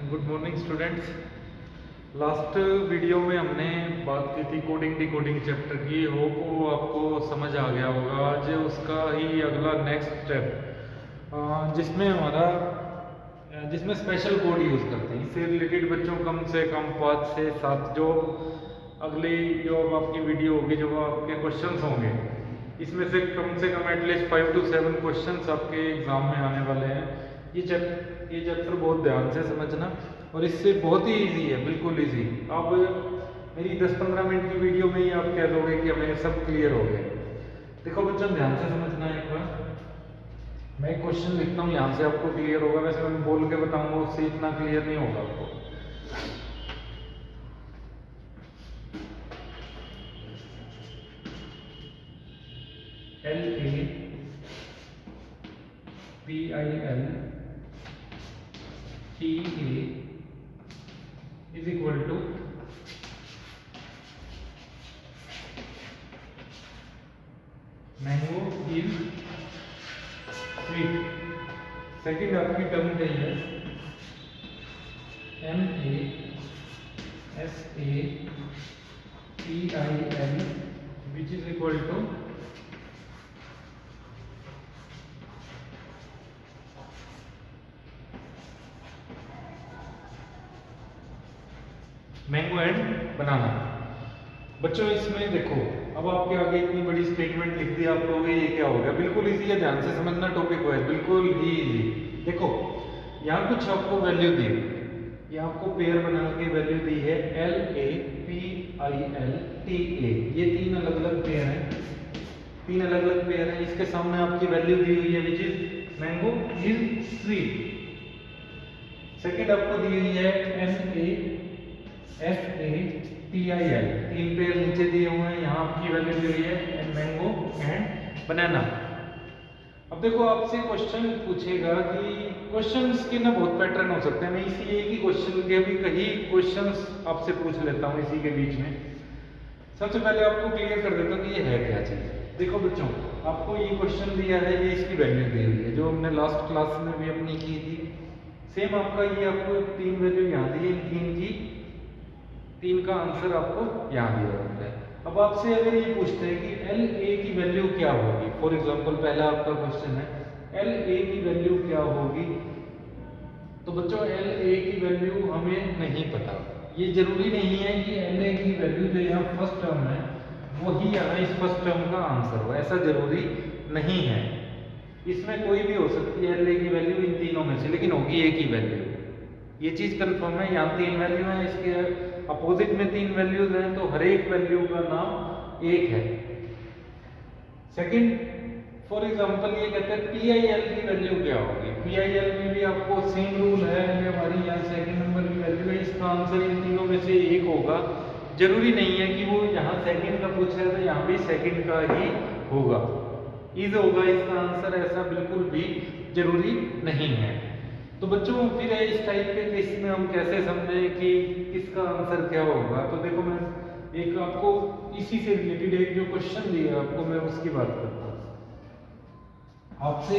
Good morning students. Last video में हमने बात की थी कोडिंग डिकोडिंग चैप्टर की। होप वो आपको समझ आ गया होगा। आज उसका ही अगला नेक्स्ट स्टेप जिसमें स्पेशल कोड यूज़ करते हैं। इससे रिलेटेड बच्चों कम से कम 5 से 7 जो अगली जो अब आपकी वीडियो होगी, जो आपके क्वेश्चंस होंगे, इसमें से कम एटलीस्ट 5 to 7 क्वेश्चंस आपके एग्जाम में आने वाले हैं। ये चैप्टर बहुत ध्यान से समझना, और इससे बहुत ही इजी है, बिल्कुल इजी। अब मेरी 10-15 मिनट की वीडियो में ही आप कह दोगे कि हमें सब क्लियर हो गया। देखो बच्चों, ध्यान से समझना है। एक बार मैं क्वेश्चन लिखता हूँ, यहाँ से आपको क्लियर होगा। वैसे मैं बोल के बताऊंगा, उससे इतना क्लियर नहीं होगा आपको। LAPILTA is equal to mango is sweet. Second आपकी टर्म चाहिए MASAPIL which is equal to mango and banana. बच्चों इसमें देखो, अब आपके आगे इतनी बड़ी स्टेटमेंट लिख दी, आप लोग ये क्या हो गया। बिल्कुल इजी है, ध्यान से समझना टॉपिक को है, बिल्कुल ही इजी। देखो यहाँ कुछ आपको वैल्यू दी, ये आपको पेयर बना के वैल्यू दी है LAPILTA। ये तीन अलग अलग पेयर हैं, इसके सामने आपकी वैल्यू दी हुई है which is mango is sweet. Second आपको दी हुई है MAFATIL, तीन पेयर नीचे दिए हुए हैं, यहाँ आपकी वैल्यू दी हुई है मैंगो एंड बनाना। अब देखो आपसे क्वेश्चन पूछेगा कि क्वेश्चंस के ना बहुत पैटर्न हो सकते हैं। मैं इसी एक ही क्वेश्चन के भी कई क्वेश्चंस आपसे पूछ लेता हूँ इसी के बीच में। सबसे पहले आपको क्लियर कर देता हूँ कि ये है क्या चीज। देखो बच्चों, आपको ये क्वेश्चन दिया है, ये इसकी वैल्यू दी हुई है, जो हमने लास्ट क्लास में भी अपनी की थी। सेम आपका ये आपको तीन वैल्यू यहाँ दी है, तीन का आंसर आपको यहाँ दिया होता है। अब आपसे अगर ये पूछते हैं कि LA की वैल्यू क्या होगी, फॉर एग्जांपल पहला आपका क्वेश्चन है LA की वैल्यू क्या होगी, तो बच्चों LA की वैल्यू हमें नहीं पता। ये जरूरी नहीं है कि LA की वैल्यू जो यहाँ फर्स्ट टर्म है वही यहाँ इस फर्स्ट टर्म का आंसर हो, ऐसा जरूरी नहीं है। इसमें कोई भी हो सकती है LA की वैल्यू इन तीनों में से, लेकिन होगी एक ही वैल्यू। ये चीज कंफर्म है। यहाँ तीन वैल्यू है, इसके अपोजिट में तीन वैल्यूज हैं, तो हर एक वैल्यू का नाम एक है। सेकंड, फॉर एग्जांपल ये कहते हैं PIL की वैल्यू क्या होगी। PIL में भी आपको सेम रूल है, ये हमारी यहाँ सेकंड नंबर की वैल्यू है, इसका आंसर इन तीनों में से एक होगा। जरूरी नहीं है कि वो यहाँ सेकंड का पूछा है तो यहाँ भी सेकंड का ही होगा, इज होगा इसका आंसर, ऐसा बिल्कुल भी जरूरी नहीं है। तो बच्चों फिर इस टाइप के केस में हम कैसे समझें कि किसका आंसर क्या होगा। तो देखो मैं एक आपको इसी से रिलेटेड एक जो क्वेश्चन दिया आपको, मैं उसकी बात करता हूँ। आपसे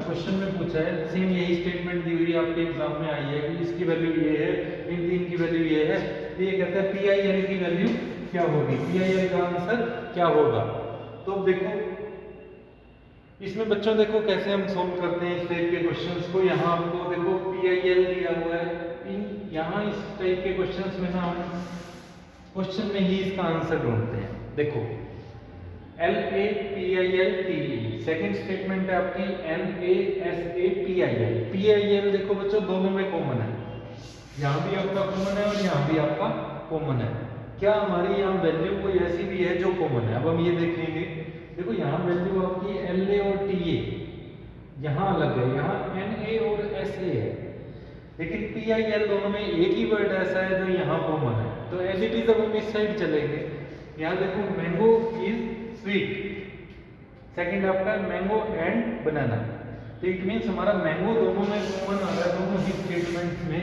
क्वेश्चन में पूछा है, सेम यही स्टेटमेंट दी हुई आपके एग्जाम में आई है कि इसकी वैल्यू ये है, इन तीन की वैल्यू ये है। तो ये कहता है PIL की वैल्यू क्या होगी, PIL का आंसर क्या होगा। तो देखो इसमें बच्चों देखो कैसे हम सोल्व करते हैं इस टाइप के क्वेश्चंस को। यहाँ आपको देखो PIL दिया हुआ है, यहाँ इस टाइप के क्वेश्चंस में ना हम क्वेश्चन में ही इसका आंसर ढूंढते हैं। देखो LAPILTE, सेकंड स्टेटमेंट है आपकी MASAPIL। PIL देखो बच्चों दोनों में कॉमन है, यहाँ भी आपका कॉमन है और यहाँ भी आपका कॉमन है। क्या हमारी यहाँ वैल्यू कोई ऐसी भी है जो कॉमन है। अब हम ये देखेंगे, देखो यहाँ वैल्यू आपकी LA और TA यहाँ अलग है, यहाँ NA और SA है, लेकिन PIL दोनों में एक ही वर्ड ऐसा है जो यहाँ कॉमन है। तो एज इट इज अब हम इस साइड चलेंगे। यहाँ देखो मैंगो इज स्वीट, सेकंड आपका मैंगो एंड बनाना। तो इट मीन्स हमारा मैंगो दोनों में कॉमन आ रहा है, दोनों ही स्टेटमेंट्स में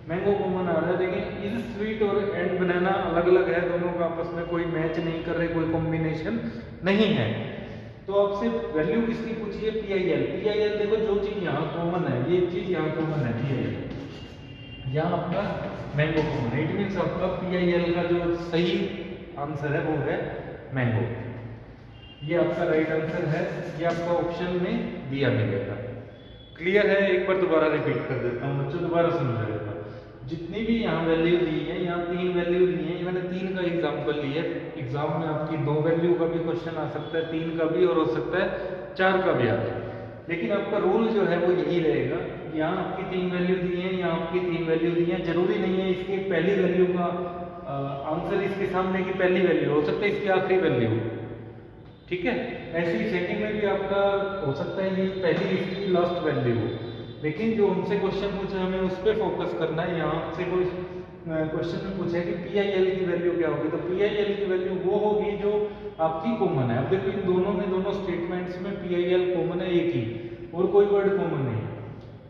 मैंगो कॉमन आ रहा है, लेकिन इज स्वीट और एंड बनाना अलग अलग है, दोनों का आपस में कोई मैच नहीं कर रहे, कोई कॉम्बिनेशन नहीं है। तो आपसे वैल्यू किसकी पूछी है, PIL। PIL देखो जो चीज यहाँ कॉमन है, ये चीज यहाँ कॉमन है, PIL। यहाँ आपका मैंगो कॉमन है। इट मीन्स आपका PIL का जो सही आंसर है वो है मैंगो। ये आपका राइट आंसर है, ये आपका ऑप्शन में दिया मिलेगा। क्लियर है? एक बार दोबारा रिपीट कर देता हूँ बच्चों, दोबारा समझाएगा। जितनी भी यहाँ वैल्यू दी है, यहाँ 3 वैल्यू दी है, मैंने 3 का एग्जाम्पल लिया है। एग्जाम में आपकी 2 वैल्यू का भी क्वेश्चन आ सकता है, 3 का भी, और हो सकता है 4 का भी आ जाए। लेकिन आपका रूल जो है वो यही रहेगा, यहाँ आपकी 3 वैल्यू दी है, यहाँ आपकी 3 वैल्यू दी है। जरूरी नहीं है इसकी पहली वैल्यू का आंसर इसके सामने की पहली वैल्यू, हो सकता है इसकी आखिरी वैल्यू, ठीक है। ऐसे ही सेकंड में भी आपका हो सकता है ये पहली इसकी लास्ट वैल्यू हो। लेकिन जो हमसे क्वेश्चन पूछा हमें उस पर फोकस करना है। यहाँ से कोई क्वेश्चन में पूछा है कि PIL की वैल्यू क्या होगी, तो PIL की वैल्यू वो होगी जो आपकी कॉमन है। अब देखो इन दोनों में, दोनों स्टेटमेंट्स में PIL कॉमन है एक ही, और कोई वर्ड कॉमन नहीं है।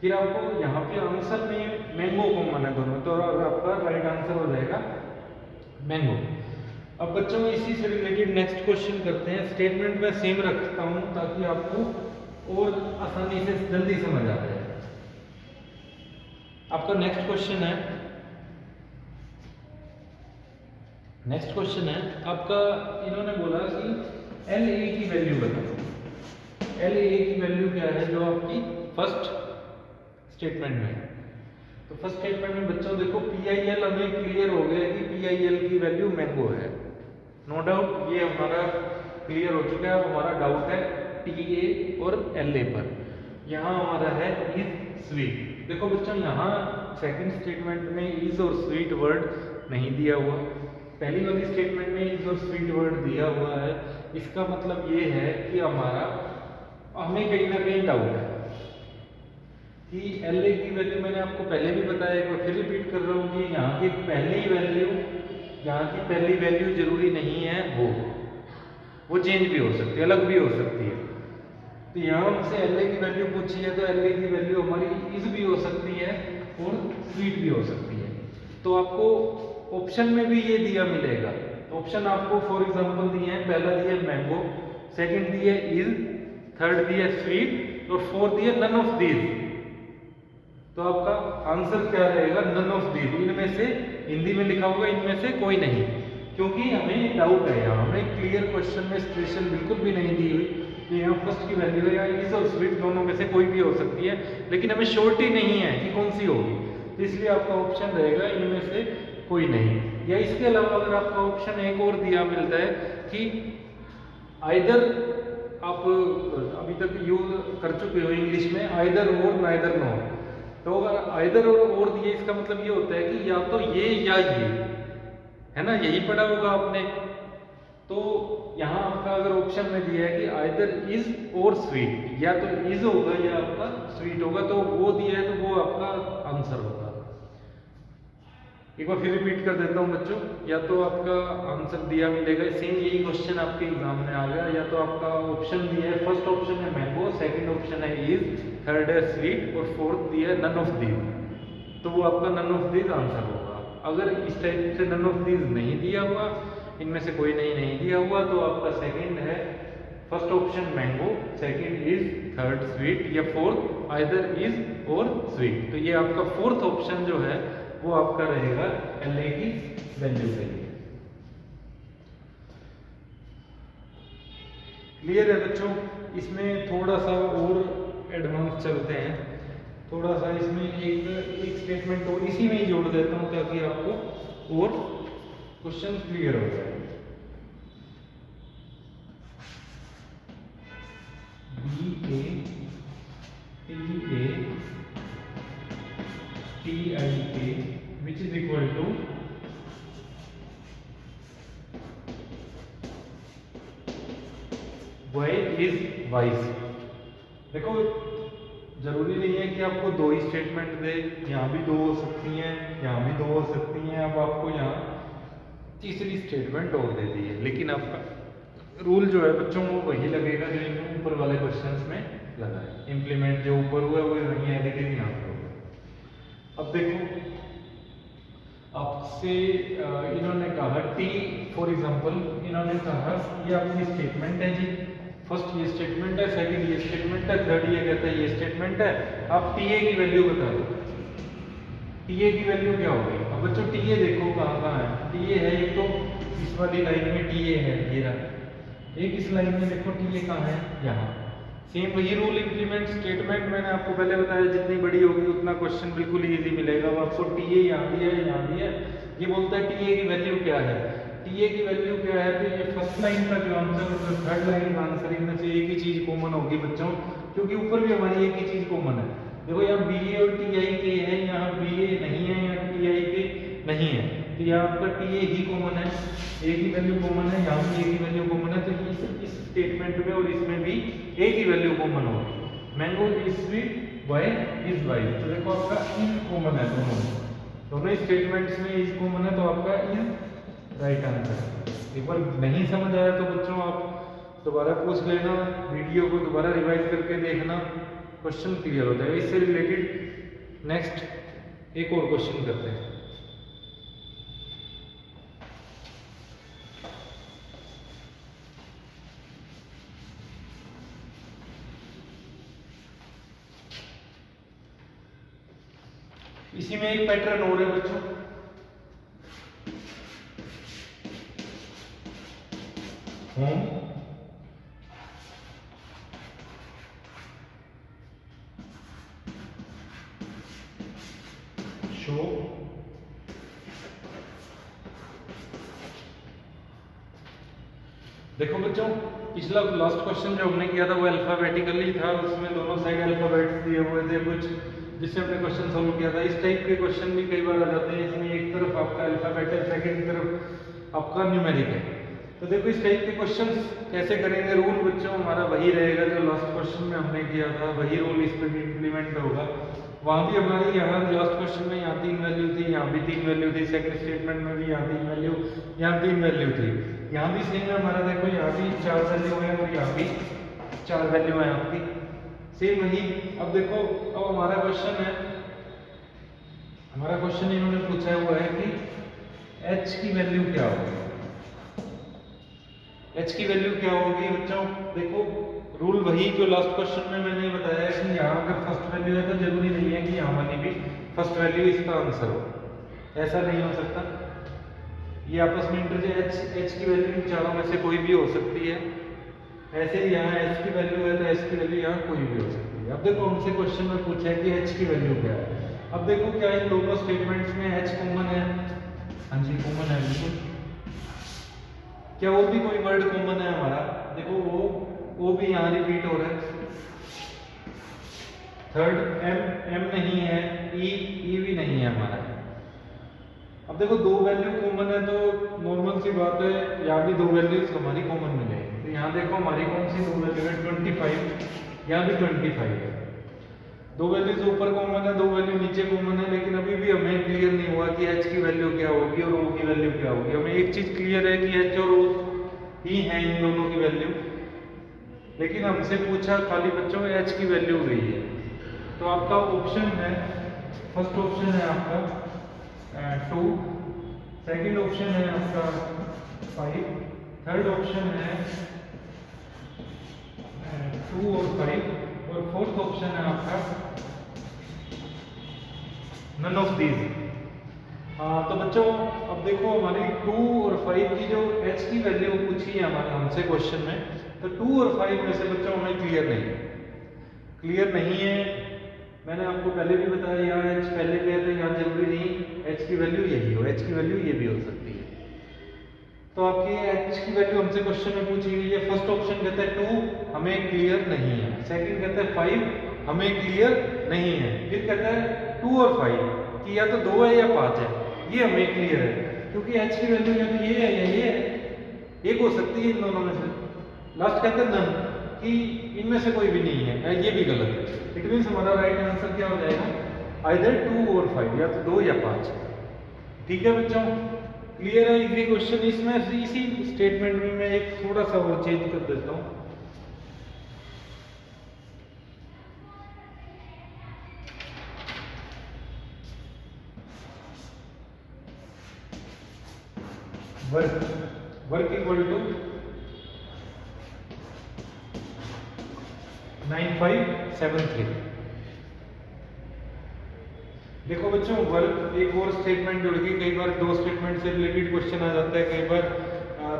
फिर आपको यहाँ पे आंसर में मैंगो कॉमन है दोनों, तो आपका राइट आंसर हो जाएगा मैंगो। अब बच्चों इसी से रिलेटेड नेक्स्ट क्वेश्चन करते हैं। स्टेटमेंट में सेम रखता हूँ ताकि आपको और आसानी से जल्दी समझ आ जाए। आपका नेक्स्ट क्वेश्चन है, नेक्स्ट क्वेश्चन है आपका, इन्होंने बोला कि LA की वैल्यू बताओ। LA की वैल्यू क्या है जो आपकी फर्स्ट स्टेटमेंट में है। तो फर्स्ट स्टेटमेंट में बच्चों देखो PIL हमें क्लियर हो गया कि PIL की वैल्यू मैंगो है, नो डाउट ये हमारा क्लियर हो चुका है। अब हमारा डाउट है TA और LA पर। यहाँ हमारा है इज स्वीट। देखो बच्चों यहाँ सेकंड स्टेटमेंट में इज और स्वीट वर्ड नहीं दिया हुआ, पहली वाली स्टेटमेंट में इज और स्वीट वर्ड दिया हुआ है। इसका मतलब ये है कि हमें कहीं ना कहीं डाउट है कि LA की वैल्यू, मैंने आपको पहले भी बताया, एक बार फिर रिपीट कर रहा हूँ कि यहाँ की पहली वैल्यू, यहाँ की पहली वैल्यू जरूरी नहीं है वो चेंज भी हो सकती है, अलग भी हो सकती है। तो यहाँ हमसे LA की वैल्यू पूछी है, तो LA की वैल्यू हमारी इज भी हो सकती है और स्वीट भी हो सकती है। तो आपको ऑप्शन में भी ये दिया मिलेगा। ऑप्शन आपको फॉर एग्जांपल दिए हैं, पहला दिया मैंगो, सेकंड दिया इज, थर्ड दिया स्वीट, और फोर्थ दिया नन ऑफ दीज। तो आपका आंसर क्या रहेगा? None of these. इनमें से, हिंदी में लिखा होगा इनमें से कोई नहीं, क्योंकि हमें डाउट है। यहाँ हमें क्लियर क्वेश्चन में सिचुएशन बिल्कुल भी नहीं दी हुई कि यहाँ फर्स्ट की वैल्यू है, या इज और स्वीट दोनों में से कोई भी हो सकती है, लेकिन हमें श्योरिटी नहीं है कि कौन सी होगी। तो इसलिए आपका ऑप्शन रहेगा इनमें से कोई नहीं। या इसके अलावा अगर आपका ऑप्शन एक और दिया मिलता है कि आइदर, आप अभी तक यूज कर चुके हो इंग्लिश में आइदर और नाइदर नो, तो अगर आइदर और दिए इसका मतलब ये होता है कि या तो ये या ये, है ना, यही पढ़ा होगा आपने। तो यहाँ आपका अगर ऑप्शन में दिया है कि आइदर इज और स्वीट, या तो इज होगा या आपका स्वीट होगा, तो वो दिया है तो वो आपका आंसर होगा। एक बार फिर रिपीट कर देता हूँ बच्चों, या तो आपका आंसर दिया मिलेगा, सेम यही क्वेश्चन आपके एग्जाम में आ गया, या तो आपका ऑप्शन दिया है, फर्स्ट ऑप्शन है मैंगो, सेकंड ऑप्शन है इज, थर्ड है स्वीट, और फोर्थ दिया है नन ऑफ दीज, तो वो आपका नन ऑफ दीज आंसर होगा। अगर इस टाइप से नन ऑफ दीज नहीं दिया हुआ, इनमें से कोई नहीं दिया हुआ, तो आपका सेकंड है, first option mango, second is, third sweet, या फोर्थ आइदर इज और स्वीट। तो ये आपका फोर्थ ऑप्शन जो है वो आपका रहेगा LA की वैल्यू के लिए। क्लियर है बच्चों? इसमें थोड़ा सा और एडवांस चलते हैं, थोड़ा सा इसमें एक स्टेटमेंट और इसी में ही जोड़ देता हूं ताकि आपको और क्वेश्चन क्लियर हो जाए। BATATIK which is equal to y is wise। देखो जरूरी नहीं है कि आपको दो ही स्टेटमेंट दे, यहाँ भी दो हो सकती हैं, यहाँ भी दो हो सकती हैं। अब आपको यहाँ तीसरी स्टेटमेंट और दे दी है, लेकिन आपका रूल जो है बच्चों वो वही लगेगा जो इनके ऊपर वाले क्वेश्चंस में लगा है। इम्प्लीमेंट जो ऊपर हुआ है वो वही है, लेकिन यहाँ पर होगा। अब देखो आपसे इन्होंने कहा टी, फॉर एग्जांपल इन्होंने कहा ये आपकी स्टेटमेंट है जी, फर्स्ट ये स्टेटमेंट है, सेकंड ये स्टेटमेंट है, थर्ड ये कहता है ये स्टेटमेंट है, आप टीए की वैल्यू बता दो। टीए की वैल्यू क्या होगी? अब बच्चों टीए देखो कहाँ कहाँ है, टीए है एक तो इस वाली लाइन में टीए है ये रहा, एक इस लाइन में देखो टीए कहाँ है, यहाँ। सेम वही रूल इंप्लीमेंट स्टेटमेंट मैंने आपको पहले बताया, जितनी बड़ी होगी उतना क्वेश्चन बिल्कुल इजी मिलेगा। अब आपको टीए यहाँ दिया है, यहाँ दिया है, ये बोलता है टीए की वैल्यू क्या है, टीए की वैल्यू क्या है, तो ये फर्स्ट लाइन का जो आंसर और थर्ड लाइन का आंसर इनमें से एक ही चीज कॉमन होगी बच्चों, क्योंकि ऊपर भी हमारी एक ही चीज कॉमन है। देखो यहाँ बी ए और टी आई के है, यहाँ बी ए नहीं है, यहाँ टी आई के नहीं है, तो यहाँ आपका टी ए ही कॉमन है, एक ही वैल्यू कॉमन है, यहाँ भी एक ही वैल्यू कॉमन है, तो इस स्टेटमेंट में और इसमें भी एक ही वैल्यू कॉमन होगी। Mango is sweet, Y is white, तो देखो आपका इज कॉमन है, दोनों स्टेटमेंट्स में इज कॉमन है, तो आपका इज राइट आंसर। एक बार नहीं समझ आया तो बच्चों आप दोबारा पूछ लेना, वीडियो को दोबारा रिवाइज करके देखना, क्वेश्चन क्लियर हो जाएगा। इससे रिलेटेड नेक्स्ट एक और क्वेश्चन करते हैं। इसी में एक पैटर्न और है बच्चों, होम शो देखो बच्चों, पिछला लास्ट क्वेश्चन जो हमने किया था वो अल्फाबेटिकली था, उसमें दोनों साइड अल्फाबेट्स दिए हुए थे कुछ, जिससे हमने क्वेश्चन सॉल्व किया था। इस टाइप के क्वेश्चन भी कई बार आ जाते हैं, इसमें एक तरफ आपका अल्फाबेट है, सेकंड तरफ आपका न्यूमेरिक है। तो देखो इस टाइप के क्वेश्चंस कैसे करेंगे, रूल बच्चों हमारा वही रहेगा जो लास्ट क्वेश्चन में हमने किया था, वही रूल इस पर भी इम्प्लीमेंट होगा। वहाँ भी हमारी यहाँ लास्ट क्वेश्चन में यहाँ 3 वैल्यू थी, यहाँ भी 3 वैल्यू थी, सेकंड स्टेटमेंट में भी यहाँ 3 वैल्यू, यहाँ 3 वैल्यू थी, यहाँ भी सेम है हमारा। देखो यहाँ भी 4 वैल्यू है और यहाँ भी 4 वैल्यू है आपकी, सेम वही। अब देखो अब हमारा क्वेश्चन है, हमारा क्वेश्चन इन्होंने पूछा हुआ है कि h की वैल्यू क्या होगी, h की वैल्यू क्या होगी बच्चों। देखो रूल वही जो लास्ट क्वेश्चन में मैंने बताया कि यहाँ अगर फर्स्ट वैल्यू है तो जरूरी नहीं है कि यहाँ वाली भी फर्स्ट वैल्यू इसका आंसर हो, ऐसा नहीं हो सकता। ये आपस में इंटरचेंज, h की वैल्यू चारों में से कोई भी हो सकती है, ऐसे ही यहाँ h की वैल्यू है तो h की वैल्यू यहाँ कोई भी हो सकती है। अब देखो हमसे क्वेश्चन में पूछा है कि h की वैल्यू क्या है। अब देखो क्या इन दोनों स्टेटमेंट्स में h कॉमन है, हाँ जी कॉमन है बिल्कुल। क्या और भी कोई वर्ड कॉमन है हमारा, देखो वो भी यहाँ रिपीट हो रहा है। थर्ड m नहीं है, e भी नहीं है हमारा। अब देखो दो वैल्यू कॉमन है तो नॉर्मल सी बात है यहाँ भी दो वैल्यूज हमारी कॉमन मिलेगी। तो यहाँ देखो हमारी कौन सी दो वैल्यू है, 25, यहाँ भी 25 है। दो वैल्यूज ऊपर कॉमन है, दो वैल्यू नीचे कॉमन है, लेकिन अभी भी हमें क्लियर नहीं हुआ कि h की वैल्यू क्या होगी और o की वैल्यू क्या होगी। हमें एक चीज क्लियर है कि h और o ही है इन दोनों की वैल्यू, लेकिन हमसे पूछा खाली बच्चों h की वैल्यू गई है। तो आपका ऑप्शन है, फर्स्ट ऑप्शन है आपका 2, सेकंड ऑप्शन है आपका 5, थर्ड ऑप्शन है 2 और 5, और फोर्थ ऑप्शन है आपका नन ऑफ दीज। तो बच्चों अब देखो हमारी 2 और 5 की जो h की वैल्यू पूछी है हमारे हमसे क्वेश्चन में, तो 2 और 5 में से बच्चों हमें क्लियर नहीं है। मैंने आपको पहले भी बताया यहाँ h पहले गए थे, यहाँ जरूरी नहीं h की वैल्यू यही हो, h की वैल्यू ये भी हो सकती है। तो आपकी h की वैल्यू हमसे क्वेश्चन में पूछी गई है। फर्स्ट ऑप्शन कहता है 2 हमें क्लियर नहीं है, सेकंड कहता है 5 हमें क्लियर नहीं है, फिर कहता है 2 और 5 कि या तो 2 है या 5 है, ये हमें क्लियर है। क्योंकि h की वैल्यू या तो ये है या ये है, एक हो सकती है इन दोनों में से। लास्ट कहते हैं नन कि इनमें से कोई भी नहीं है, ये भी गलत है। इट मींस हमारा राइट आंसर क्या हो जाएगा, आइदर 2 और 5, या तो 2 या 5। ठीक है बच्चों, क्लियर है ये क्वेश्चन। इसमें इसी स्टेटमेंट में मैं एक थोड़ा सा और चेंज कर देता हूँ। Work equal to 9573। देखो बच्चों, वर्क एक और स्टेटमेंट जुड़ गई। कई बार 2 स्टेटमेंट से रिलेटेड क्वेश्चन आ जाता है, कई बार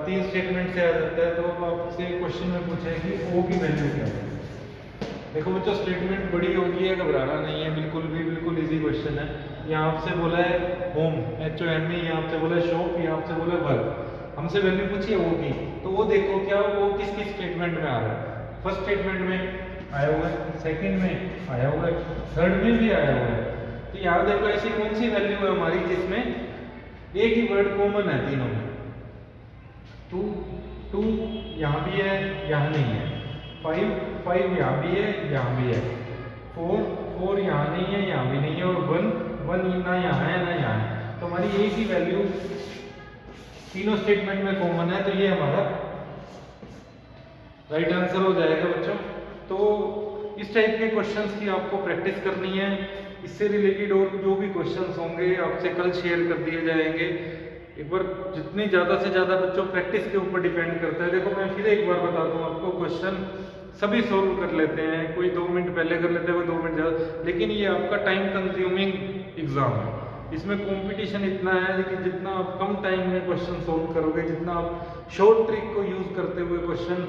3 स्टेटमेंट से आ जाता है। तो अब आपसे क्वेश्चन में पूछा है कि ओ की वैल्यू क्या है। देखो बच्चों, स्टेटमेंट बड़ी होगी है, घबराना नहीं है, बिल्कुल इजी क्वेश्चन है। यहाँ आपसे बोला है होम, HOME, यहाँ आपसे बोला है शॉप, यहाँ आपसे बोला है वर्क। हमसे वैल्यू पूछी है ओ की, तो वो देखो क्या वो किस किस स्टेटमेंट में आ रहा है। फर्स्ट स्टेटमेंट में आया हुआ है, सेकंड में आया हुआ है, थर्ड में भी आया हुआ है। तो यहाँ देखो ऐसी कौन सी वैल्यू है हमारी जिसमें एक ही वर्ड कॉमन है तीनों में। टू यहाँ भी है, यहाँ नहीं है। 5 यहाँ भी है, यहाँ भी है। 4 यहाँ नहीं है, यहाँ भी नहीं है। और 1 ना यहाँ है ना यहाँ है। तो हमारी एक ही वैल्यू तीनों स्टेटमेंट में कॉमन है, तो ये हमारा राइट आंसर हो जाएगा बच्चों। तो इस टाइप के क्वेश्चंस की आपको प्रैक्टिस करनी है। इससे रिलेटेड और जो भी क्वेश्चंस होंगे आपसे कल शेयर कर दिए जाएंगे। एक बार जितनी ज़्यादा से ज़्यादा बच्चों प्रैक्टिस के ऊपर डिपेंड करता है। देखो मैं फिर एक बार बता दूं आपको, क्वेश्चन सभी सोल्व कर लेते हैं, कोई 2 मिनट पहले कर लेते हैं, कोई 2 मिनट ज़्यादा, लेकिन ये आपका टाइम कंज्यूमिंग एग्जाम है। इसमें कंपटीशन इतना है कि जितना आप कम टाइम में क्वेश्चन सोल्व करोगे, जितना आप शॉर्ट ट्रिक को यूज़ करते हुए क्वेश्चन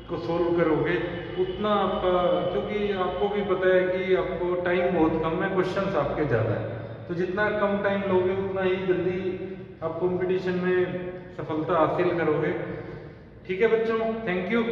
को सोल्व करोगे, उतना आपका, क्योंकि आपको भी पता है कि आपको टाइम बहुत कम है, क्वेश्चंस आपके ज़्यादा है, तो जितना कम टाइम लोगे उतना ही जल्दी आप कंपटीशन में सफलता हासिल करोगे। ठीक है बच्चों, थैंक यू।